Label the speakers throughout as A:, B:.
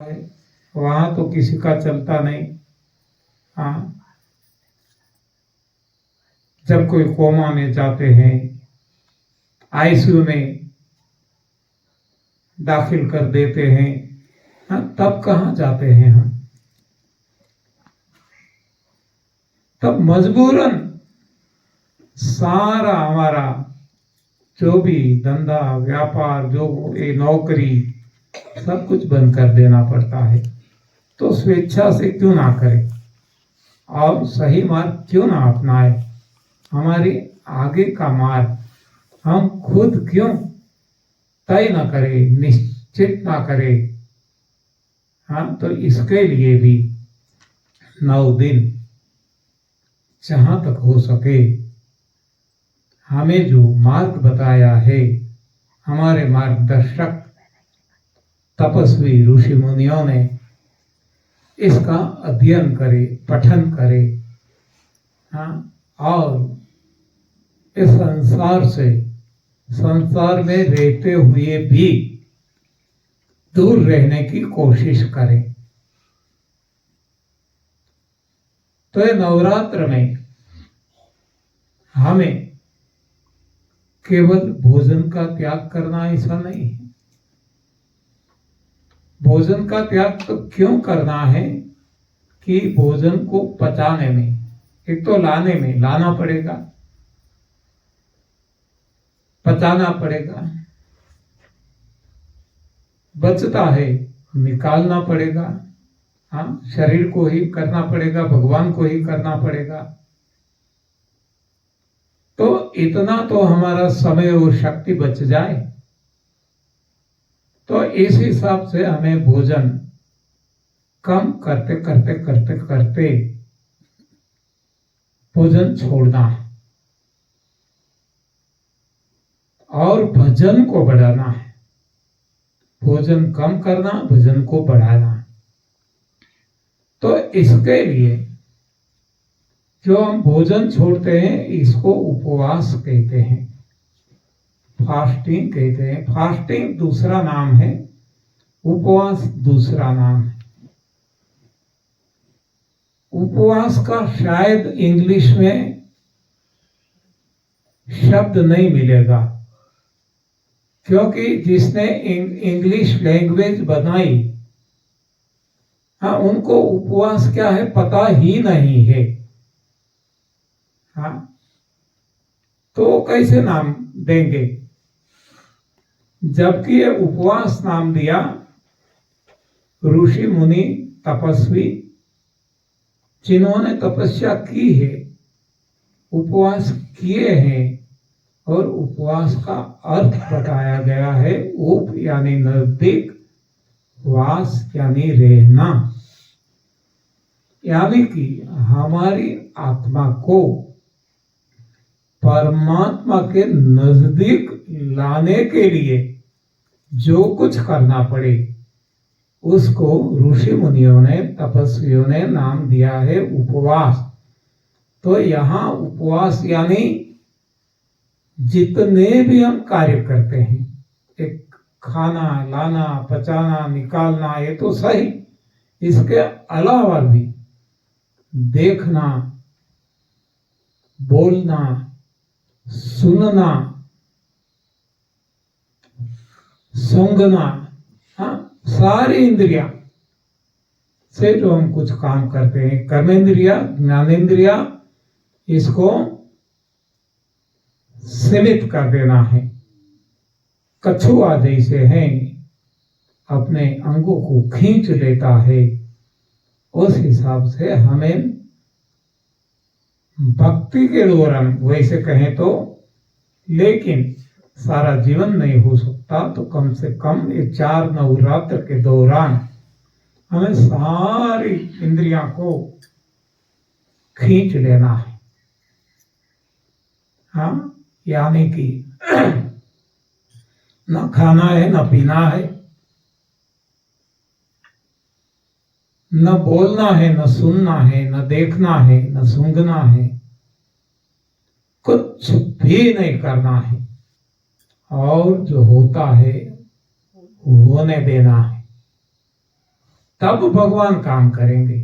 A: है, वहां तो किसी का चलता नहीं। हाँ, जब कोई कोमा में जाते हैं, आईसीयू में दाखिल कर देते हैं, हाँ, तब कहाँ जाते हैं हम? तब मजबूरन सारा हमारा जो भी धंधा व्यापार, जो ये नौकरी, सब कुछ बंद कर देना पड़ता है। तो स्वेच्छा से क्यों ना करें और सही मार्ग क्यों ना अपनाए? हमारे आगे का मार्ग हम खुद क्यों तय न करें, निश्चित ना करें? हाँ, तो इसके लिए भी 9 दिन जहां तक हो सके हमें जो मार्ग बताया है, हमारे मार्गदर्शक तपस्वी ऋषि मुनियों ने, इसका अध्ययन करे, पठन करे। हाँ, और इस संसार में रहते हुए भी दूर रहने की कोशिश करें। तो ये नवरात्र में हमें केवल भोजन का त्याग करना ऐसा नहीं है। भोजन का त्याग तो क्यों करना है कि भोजन को पचाने में, एक तो लाना पड़ेगा, पचाना पड़ेगा, बचता है निकालना पड़ेगा। हाँ, शरीर को ही करना पड़ेगा, भगवान को ही करना पड़ेगा। तो इतना तो हमारा समय और शक्ति बच जाए। तो इस हिसाब से हमें भोजन कम करते करते करते करते भोजन छोड़ना है और भजन को बढ़ाना है। भोजन कम करना, भजन को बढ़ाना। तो इसके लिए जो हम भोजन छोड़ते हैं, इसको उपवास कहते हैं, फास्टिंग कहते हैं। फास्टिंग दूसरा नाम है, उपवास दूसरा नाम है। उपवास का शायद इंग्लिश में शब्द नहीं मिलेगा, क्योंकि जिसने इंग्लिश लैंग्वेज बनाई, हाँ, उनको उपवास क्या है पता ही नहीं है। हाँ, तो कैसे नाम देंगे? जबकि ये उपवास नाम दिया ऋषि मुनि तपस्वी जिन्होंने तपस्या की है, उपवास किए हैं, और उपवास का अर्थ बताया गया है। उप यानी नजदीक, वास यानी रहना, यानी कि हमारी आत्मा को परमात्मा के नजदीक लाने के लिए जो कुछ करना पड़े, उसको ऋषि मुनियों ने, तपस्वियों ने नाम दिया है उपवास। तो यहाँ उपवास यानी जितने भी हम कार्य करते हैं, एक खाना, लाना, पचाना, निकालना, ये तो सही। इसके अलावा भी देखना, बोलना, सुनना, सूंघना, हाँ, सारी इंद्रिया से जो हम कुछ काम करते हैं, कर्मेंद्रिया, ज्ञानेंद्रिया, इसको सीमित कर देना है। कछुआ जैसे हैं, अपने अंगों को खींच लेता है, उस हिसाब से हमें भक्ति के दौरान, वैसे कहें तो, लेकिन सारा जीवन नहीं हो सकता, तो कम से कम ये 4 नवरात्र के दौरान हमें सारी इंद्रियां को खींच लेना है। हाँ, यानी कि न खाना है, न पीना है, न बोलना है, न सुनना है, न देखना है, न सूंघना है, कुछ भी नहीं करना है, और जो होता है होने देना है। तब भगवान काम करेंगे।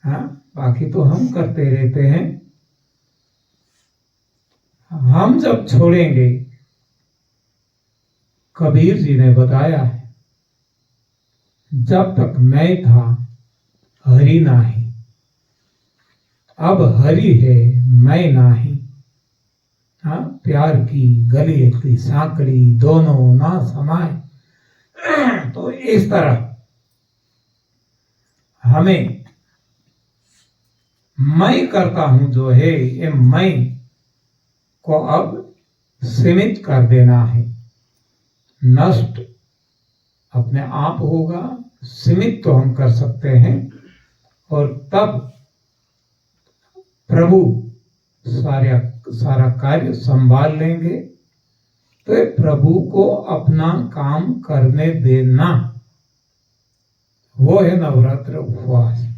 A: हाँ, बाकी तो हम करते रहते हैं। हम जब छोड़ेंगे, कबीर जी ने बताया है, जब तक मैं था हरि नाही, अब हरि है मैं नाही। हाँ, प्यार की गली की सांकड़ी दोनों ना समाए। तो इस तरह हमें मैं करता हूं जो है, ये मैं को अब सीमित कर देना है। नष्ट अपने आप होगा, सीमित तो हम कर सकते हैं, और तब प्रभु सारा कार्य संभाल लेंगे। तो प्रभु को अपना काम करने देना, वो है नवरात्र उपवास।